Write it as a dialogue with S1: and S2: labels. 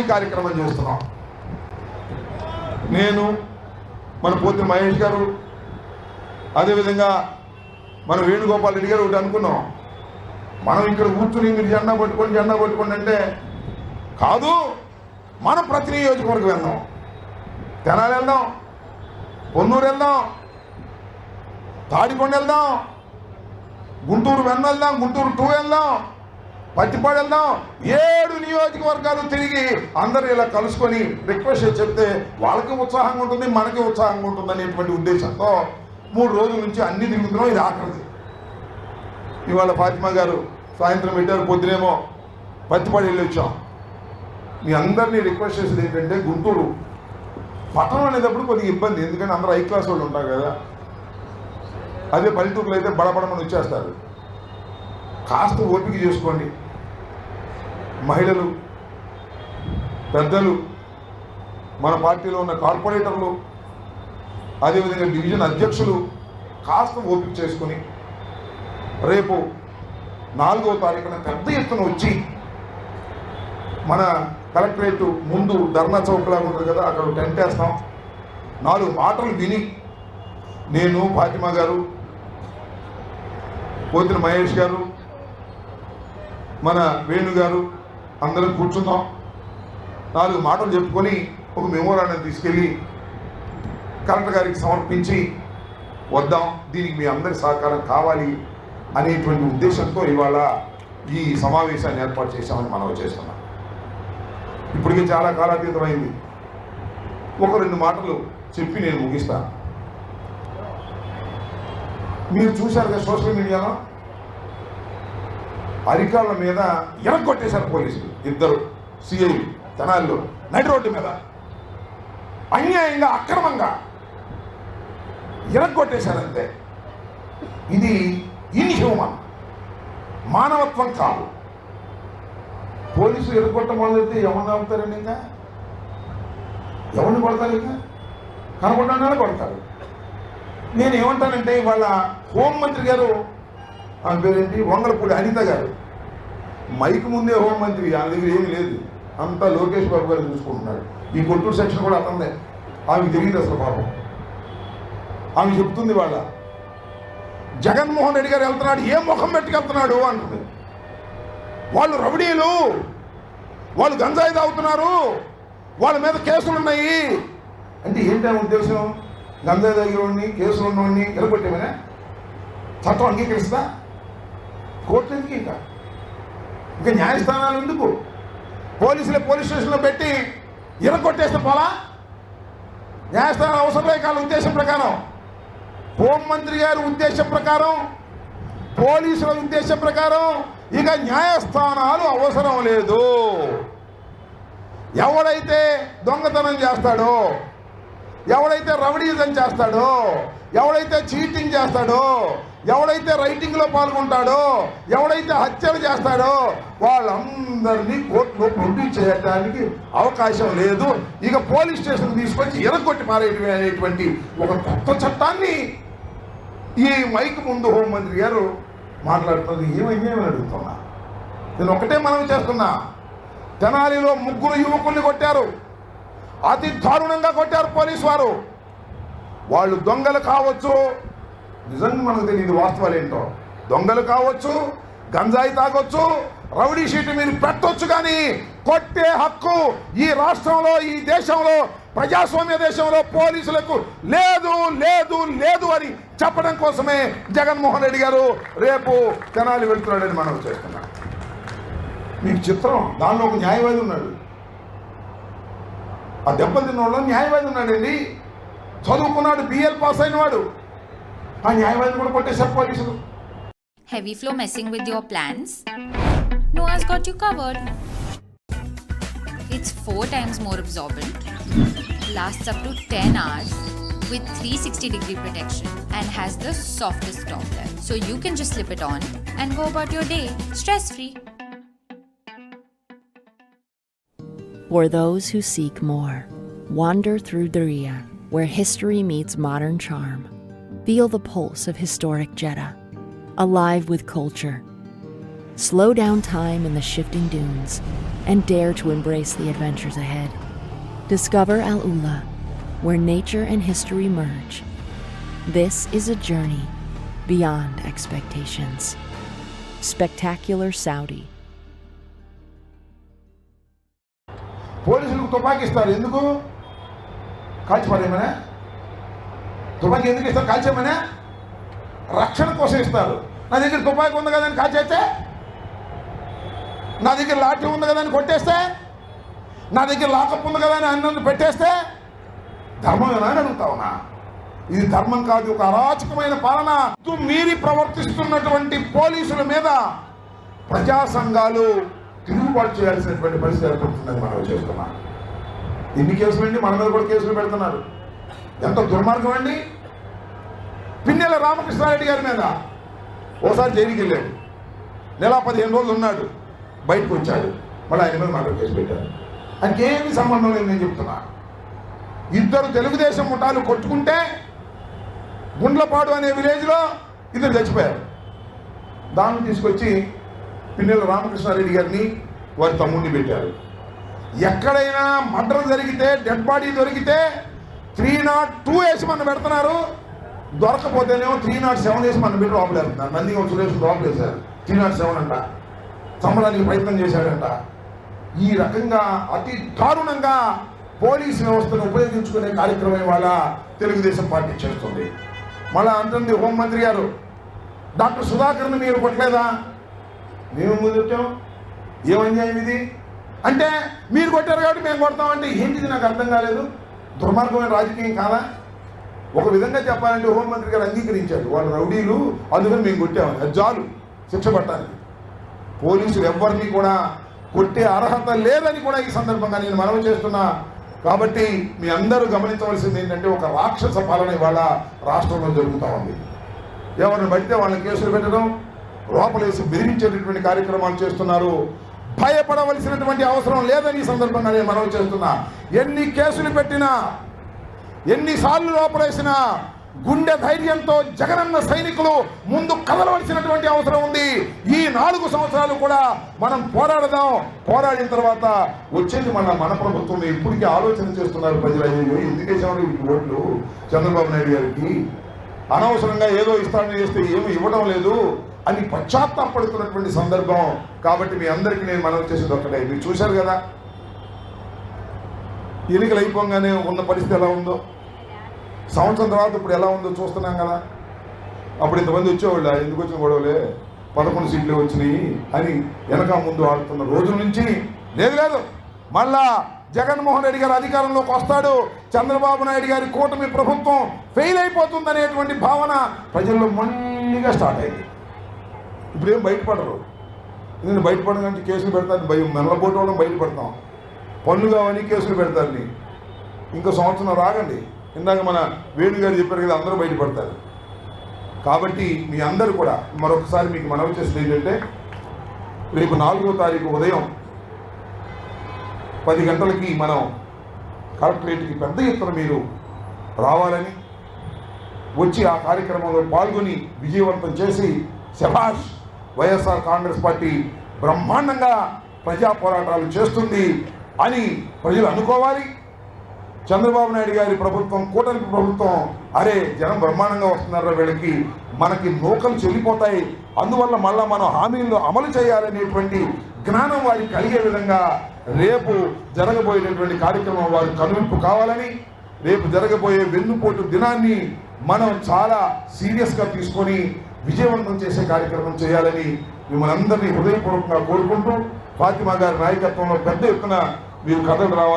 S1: ఈ కార్యక్రమం చేస్తున్నాం. నేను మన పోతి మహేష్ గారు, అదేవిధంగా మన వేణుగోపాల్ రెడ్డి గారు ఒకటి అనుకున్నాం, మనం ఇక్కడ కూర్చుని మీరు జెండా పట్టుకోండి అంటే కాదు, మనం ప్రతి నియోజకవర్గం వెళ్దాం, తెనాలి వెళ్దాం, పొన్నూరు వెళ్దాం, తాడికొండ వెళ్దాం, గుంటూరు వెన్న వెళ్దాం, గుంటూరు 2 వెళ్దాం, పత్తిపాడు వెళ్దాం, 7 నియోజకవర్గాలు తిరిగి అందరూ ఇలా కలుసుకొని రిక్వెస్ట్ చెప్తే వాళ్ళకి ఉత్సాహంగా ఉంటుంది, మనకి ఉత్సాహంగా ఉంటుంది అనేటువంటి ఉద్దేశంతో 3 రోజుల నుంచి అన్ని తిరుగుతున్నాం. ఇది ఆఖరిది. ఇవాళ ఫాతిమా గారు సాయంత్రం పెట్టారు, పొద్దునేమో పత్తిపాడు వెళ్ళి వచ్చాం. మీ అందరినీ రిక్వెస్ట్ చేసేది ఏంటంటే, గుంటూరు పట్టణం అనేటప్పుడు కొద్దిగా ఇబ్బంది, ఎందుకంటే అందరూ హై క్లాస్ వాళ్ళు ఉంటారు కదా. అదే పల్లెటూరులో అయితే బడబడమని వచ్చేస్తారు. కాస్త ఓపిక చేసుకోండి. మహిళలు, పెద్దలు, మన పార్టీలో ఉన్న కార్పొరేటర్లు, అదేవిధంగా డివిజన్ అధ్యక్షులు కాస్త ఓపిక చేసుకొని రేపు 4వ తారీఖున పెద్ద ఎత్తున వచ్చి మన కలెక్టరేట్ ముందు ధర్నా చౌక్లాగా ఉంటుంది కదా, అక్కడ టెంట్ వేస్తాం. 4 మాటలు విని నేను, ఫాతిమా గారు, పోతిన మహేష్ గారు, మన వేణు గారు అందరం కూర్చుందాం. 4 మాటలు చెప్పుకొని ఒక మెమోరాండం తీసుకెళ్ళి కలెక్టర్ గారికి సమర్పించి వద్దాం. దీనికి మీ అందరి సహకారం కావాలి అనేటువంటి ఉద్దేశంతో ఇవాళ ఈ సమావేశాన్ని ఏర్పాటు చేశామని మనం చేస్తున్నాం. ఇప్పటికే చాలా కాలాతీతమైంది. 1-2 మాటలు చెప్పి నేను ముగిస్తాను. మీరు చూశారు కదా సోషల్ మీడియాలో, అరికాళ్ళ మీద ఎరగొట్టేశారు పోలీసులు, 2 సిఐలు తెనాలిలో నడి రోడ్డు మీద అన్యాయంగా అక్రమంగా ఎరగొట్టేశారంతే. ఇది ఇన్హ్యూమన్, మానవత్వం కాదు. పోలీసులు ఎరగొట్టడం మొదలైతే ఎవరిని ఆపుతారండి? ఇంకా ఎవరిని కొడతారు? ఇంకా కనపడ్డానే కొడతారు. నేను ఏమంటానంటే, ఇవాళ హోంమంత్రి గారు, ఆమె పేరేంటి, వంగలపూడి అనిత గారు, మైక్ ముందే హోంమంత్రి, ఆమె దగ్గర ఏమీ లేదు, అంతా లోకేష్ బాబు గారు చూసుకుంటున్నాడు. ఈ కొట్టూరు సెక్షన్ కూడా అతనే. ఆమెకు తెలియదు అసలు పాపం. ఆమె చెప్తుంది వాళ్ళ జగన్మోహన్ రెడ్డి గారు వెళ్తున్నాడు, ఏం ముఖం పెట్టుకెళ్తున్నాడు అంటుంది. వాళ్ళు రౌడీలు, వాళ్ళు గంజాయి తాగుతున్నారు, వాళ్ళ మీద కేసులు ఉన్నాయి అంటే ఏంటనే ఉద్దేశం? గంజాయి తాగినోడిని, కేసులు ఉన్నోడిని ఎరగొట్టేమనే చట్టం అంగీకరిస్తా? కోర్టు ఎందుకు? ఇంకా న్యాయస్థానాలు ఎందుకు? పోలీసులే పోలీస్ స్టేషన్లో పెట్టి ఎరగొట్టేస్తే పోలా? న్యాయస్థానాలు అవసరం లేక వాళ్ళ ఉద్దేశం ప్రకారం, హోంమంత్రి గారి ఉద్దేశం ప్రకారం, పోలీసుల ఉద్దేశం ప్రకారం ఇక న్యాయస్థానాలు అవసరం లేదు. ఎవడైతే దొంగతనం చేస్తాడో, ఎవడైతే రౌడీజం చేస్తాడో, ఎవడైతే చీటింగ్ చేస్తాడో, ఎవడైతే రైటింగ్లో పాల్గొంటాడో, ఎవడైతే హత్యలు చేస్తాడో వాళ్ళందరినీ కోర్టులో ప్రొడ్యూస్ చేయడానికి అవకాశం లేదు. ఇక పోలీస్ స్టేషన్ తీసుకొచ్చి ఎరగొట్టి పారేటువంటి ఒక కొత్త చట్టాన్ని ఈ మైక్ ముందు హోంమంత్రి గారు మాట్లాడుతున్నది ఏమని అడుగుతున్నా. నేను ఒకటే మనం చేస్తున్నా, తెనాలిలో 3 యువకుల్ని కొట్టారు, అతి దారుణంగా కొట్టారు పోలీసు వారు. వాళ్ళు దొంగలు కావచ్చు, నిజంగా మనకు తెలియదు వాస్తవాలు ఏంటో, దొంగలు కావచ్చు, గంజాయి తాగొచ్చు, రౌడీ షీట్ మీరు పెట్టొచ్చు, కానీ కొట్టే హక్కు ఈ రాష్ట్రంలో, ఈ దేశంలో, ప్రజాస్వామ్య దేశంలో పోలీసులకు లేదు లేదు లేదు అని చెప్పడం కోసమే జగన్మోహన్ రెడ్డి గారు రేపు తెనాలి వెళ్తున్నాడని మనం చేస్తున్నాం. మీకు చిత్రం, దానిలో ఒక న్యాయవాది ఉన్నాడు. ఆ దెబ్బలు తిన్నోళ్ళు న్యాయవాది ఉన్నాడండి, చదువుకున్నాడు, BL పాస్ అయిన వాడు. ఆ న్యాయవాదిని కూడా కొట్టేశారు పోలీసులు.
S2: Heavy flow messing with your plans? Noah's got you covered. It's 4 times more absorbent, lasts up to 10 hours with 360-degree protection, and has the softest top layer. So you can just slip it on and go about your day stress-free.
S3: For those who seek more, wander through Diriyah, where history meets modern charm. Feel the pulse of historic Jeddah, alive with culture. Slow down time in the shifting dunes and dare to embrace the adventures ahead. Discover Al Ula, where nature and history merge. This is a journey beyond expectations. Spectacular Saudi.
S1: పోలీసులకు తుపాకీ ఇస్తారు ఎందుకు? కాల్చిపారేమనే? తుపాకీ ఎందుకు ఇస్తారు? కాల్చేమనే? రక్షణ కోసం ఇస్తారు. నా దగ్గర తుపాకీ ఉంది కదా అని కాల్చేస్తే, నా దగ్గర లాఠీ ఉంది కదా అని కొట్టేస్తే, నా దగ్గర లాకప్ ఉంది కదా అని అన్నను పెట్టేస్తే ధర్మమేనా అని అడుగుతా ఉన్నా. ఇది ధర్మం కాదు, ఒక అరాచకమైన పాలన. మీరి ప్రవర్తిస్తున్నటువంటి పోలీసుల మీద ప్రజా సంఘాలు తిరుగుబాటు చేయాల్సినటువంటి పరిస్థితి ఏర్పడుతుందని మనం చేస్తున్నాం. ఎన్ని కేసులు అండి? మన మీద కూడా కేసులు పెడుతున్నారు. ఎంత దుర్మార్గం అండి. పిన్నెల రామకృష్ణారెడ్డి గారి మీద ఓసారి జైలుకి వెళ్ళాడు, నెల 15 రోజులు ఉన్నాడు, బయటకు వచ్చాడు, మళ్ళీ ఆయన మీద మరో కేసు పెట్టారు. ఆయనకి ఏమి సంబంధం లేదు. నేను చెప్తున్నా, ఇద్దరు తెలుగుదేశం ముఠాలు కొట్టుకుంటే గుండ్లపాడు అనే విలేజ్లో ఇద్దరు చచ్చిపోయారు. దాన్ని తీసుకొచ్చి పిన్నెల రామకృష్ణారెడ్డి గారిని వారి తమ్ముడిని పెట్టారు. ఎక్కడైనా మర్డర్ జరిగితే, డెడ్ బాడీ దొరికితే 302 వేసి మనం పెడుతున్నారు. దొరకపోతేనేమో 307 వేసి మనం పెట్టి లోపలేస్తున్నారు. నందిగం సురేష్ లోపలేశారు. 307 అంట, చంపడానికి ప్రయత్నం చేశాడంట. ఈ రకంగా అతి దారుణంగా పోలీసు వ్యవస్థను ఉపయోగించుకునే కార్యక్రమం ఇవాళ తెలుగుదేశం పార్టీ చేస్తుంది. మళ్ళా అంటుంది హోంమంత్రి గారు, డాక్టర్ సుధాకర్ని మీరు కొట్టలేదా? మేము ముందు వచ్చాం, ఏం అన్యాయం ఇది అంటే మీరు కొట్టారు కాబట్టి మేము కొడతామంటే ఏంటిది? నాకు అర్థం కాలేదు. దుర్మార్గమైన రాజకీయం కాదా? ఒక విధంగా చెప్పాలంటే హోంమంత్రి గారు అంగీకరించారు, వాళ్ళు రౌడీలు, అందుకని మేము కొట్టామని. అది చాలు శిక్ష పట్టానికి. పోలీసులు ఎవరిని కూడా కొట్టే అర్హత లేదని కూడా ఈ సందర్భంగా నేను మనవి చేస్తున్నా. కాబట్టి మీ అందరూ గమనించవలసింది ఏంటంటే, ఒక రాక్షస పాలన ఇవాళ రాష్ట్రంలో జరుగుతూ ఉంది. ఎవరిని పడితే వాళ్ళని కేసులు పెట్టడం, లోపలేసి బెదిరించేటటువంటి కార్యక్రమాలు చేస్తున్నారు. భయపడవలసినటువంటి అవసరం లేదని ఈ సందర్భంగా నేను మనవి చేస్తున్నా. ఎన్ని కేసులు పెట్టినా, ఎన్నిసార్లు లోపలేసినా గుండె ధైర్యంతో జగనన్న సైనికులు ముందు కదలవలసినటువంటి అవసరం ఉంది. ఈ 4 సంవత్సరాలు కూడా మనం పోరాడదాం. పోరాడిన తర్వాత వచ్చేది మన ప్రభుత్వం. ఇప్పటికీ ఆలోచన చేస్తున్నారు ప్రజలు, అయ్యో ఎందుకేసారు ఓట్లు చంద్రబాబు నాయుడు గారికి, అనవసరంగా ఏదో ఇస్తానని చేస్తే ఏమి ఇవ్వడం లేదు అని పశ్చాత్తాపడుతున్నటువంటి సందర్భం. కాబట్టి మీ అందరికీ నేను మనవి చేసేది ఒక్కటే, మీరు చూశారు కదా ఎన్నికలు అయిపోగానే ఉన్న పరిస్థితి ఎలా ఉందో, సంవత్సరం తర్వాత ఇప్పుడు ఎలా ఉందో చూస్తున్నాం కదా. అప్పుడు ఇంతమంది వచ్చేవాళ్ళు, ఎందుకు వచ్చిన గొడవలే, 11 సీట్లే వచ్చినాయి అని వెనక ముందు ఆడుతున్న రోజుల నుంచి లేదు మళ్ళా జగన్మోహన్ రెడ్డి గారు అధికారంలోకి వస్తాడు, చంద్రబాబు నాయుడు గారి కూటమి ప్రభుత్వం ఫెయిల్ అయిపోతుందనేటువంటి భావన ప్రజల్లో మొండిగా స్టార్ట్ అయింది. ఇప్పుడేం బయటపడరు. నేను బయటపడడానికి కేసులు పెడతాను, భయం, మెల్లబోటు వాళ్ళం బయటపడతాం, పనులు కావని కేసులు పెడతారని. ఇంకో సంవత్సరం రాగండి, ఇందాక మన వేణు గారు చెప్పారు కదా, అందరూ బయటపడతారు. కాబట్టి మీ అందరూ కూడా మరొకసారి మీకు మనవి చేసేది ఏంటంటే, రేపు 4వ తారీఖు ఉదయం 10 గంటలకి మనం కలెక్టరేట్కి పెద్ద ఎత్తున మీరు రావాలని, వచ్చి ఆ కార్యక్రమంలో పాల్గొని విజయవంతం చేసి, శభాష్ వైఎస్ఆర్ కాంగ్రెస్ పార్టీ బ్రహ్మాండంగా ప్రజా పోరాటాలు చేస్తుంది అని ప్రజలు అనుకోవాలి. చంద్రబాబు నాయుడు గారి ప్రభుత్వం, కూటమి ప్రభుత్వం, అరే జనం బ్రహ్మాండంగా వస్తున్నారా, వీళ్ళకి మనకి నూకలు చెల్లిపోతాయి, అందువల్ల మళ్ళీ మనం హామీలను అమలు చేయాలనేటువంటి జ్ఞానం వారికి కలిగే విధంగా రేపు జరగబోయేటటువంటి కార్యక్రమం వారు కనువింపు కావాలని, రేపు జరగబోయే వెన్నుపోటు దినాన్ని మనం చాలా సీరియస్గా తీసుకొని విజయవంతం చేసే కార్యక్రమం చేయాలని మిమ్మల్ని అందరినీ హృదయపూర్వకంగా కోరుకుంటూ, ఫాతిమా గారి నాయకత్వంలో పెద్ద ఎత్తున మీరు కథలు రావాలి.